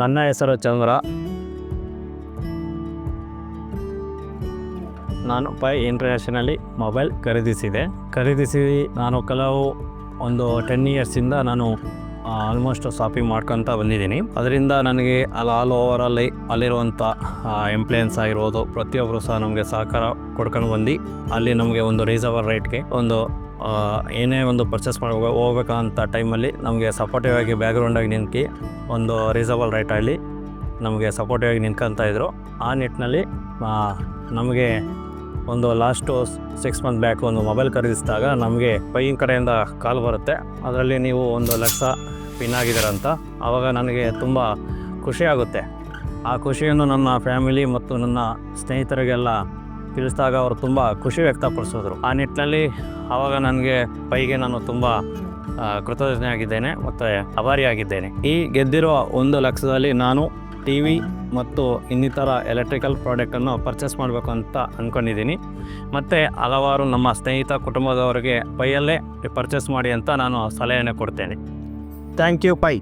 ನನ್ನ ಹೆಸರು ಚಂದ್ರ. ನಾನು ಪೈ ಇಂಟರ್ನ್ಯಾಷನಲ್ಲಿ ಮೊಬೈಲ್ ಖರೀದಿಸಿ ನಾನು ಒಂದು 10 ಇಯರ್ಸಿಂದ ನಾನು ಆಲ್ಮೋಸ್ಟ್ ಶಾಪಿಂಗ್ ಮಾಡ್ಕೊತ ಬಂದಿದ್ದೀನಿ. ಅದರಿಂದ ನನಗೆ ಆಲ್ ಓವರಲ್ಲಿ ಅಲ್ಲಿರುವಂಥ ಎಂಪ್ಲಾಯನ್ಸ್ ಆಗಿರ್ಬೋದು, ಪ್ರತಿಯೊಬ್ಬರು ಸಹ ನಮಗೆ ಸಹಕಾರ ಕೊಡ್ಕೊಂಡು ಬಂದು ಅಲ್ಲಿ ನಮಗೆ ಒಂದು ರೀಸನಬಲ್ ರೇಟ್ಗೆ ಏನೇ ಒಂದು ಪರ್ಚೇಸ್ ಮಾಡಿ ಹೋಗ್ಬೇಕಂತ ಟೈಮಲ್ಲಿ ನಮಗೆ ಸಪೋರ್ಟಿವ್ ಆಗಿ ಬ್ಯಾಕ್ಗ್ರೌಂಡಾಗಿ ನಿಂತು ಒಂದು ರೀಸನಬಲ್ ರೇಟಲ್ಲಿ ನಮಗೆ ಸಪೋರ್ಟಿವ್ ಆಗಿ ನಿಂತ್ಕೊತಾಯಿದ್ರು. ಆ ನಿಟ್ಟಿನಲ್ಲಿ ನಮಗೆ ಒಂದು ಲಾಸ್ಟು 6 ಮಂತ್ ಬ್ಯಾಕ್ ಒಂದು ಮೊಬೈಲ್ ಖರೀದಿಸಿದಾಗ ನಮಗೆ ಪೈಯಿನ ಕಡೆಯಿಂದ ಕಾಲ್ ಬರುತ್ತೆ, ಅದರಲ್ಲಿ ನೀವು 1 ಲಕ್ಷ ಪಿನ್ ಆಗಿದ್ದೀರಂತ. ಆವಾಗ ನನಗೆ ತುಂಬ ಖುಷಿಯಾಗುತ್ತೆ. ಆ ಖುಷಿಯನ್ನು ನನ್ನ ಫ್ಯಾಮಿಲಿ ಮತ್ತು ನನ್ನ ಸ್ನೇಹಿತರಿಗೆಲ್ಲ ತಿಳಿಸಿದಾಗ ಅವರು ತುಂಬ ಖುಷಿ ವ್ಯಕ್ತಪಡಿಸಿದ್ರು. ಆ ನಿಟ್ಟಿನಲ್ಲಿ ಆವಾಗ ನನಗೆ ಪೈಗೆ ನಾನು ತುಂಬ ಕೃತಜ್ಞನಾಗಿದ್ದೇನೆ ಮತ್ತು ಆಭಾರಿಯಾಗಿದ್ದೇನೆ. ಈ ಗೆದ್ದಿರೋ 1 ಲಕ್ಷದಲ್ಲಿ ನಾನು TV ಮತ್ತು ಇನ್ನಿತರ ಎಲೆಕ್ಟ್ರಿಕಲ್ ಪ್ರಾಡಕ್ಟನ್ನು ಪರ್ಚೇಸ್ ಮಾಡಬೇಕು ಅಂತ ಅಂದ್ಕೊಂಡಿದ್ದೀನಿ. ಮತ್ತು ಹಲವಾರು ನಮ್ಮ ಸ್ನೇಹಿತ ಕುಟುಂಬದವರಿಗೆ ಪೈಯಲ್ಲೇ ಪರ್ಚೇಸ್ ಮಾಡಿ ಅಂತ ನಾನು ಸಲಹೆಯನ್ನು ಕೊಡ್ತೇನೆ. Thank you pi.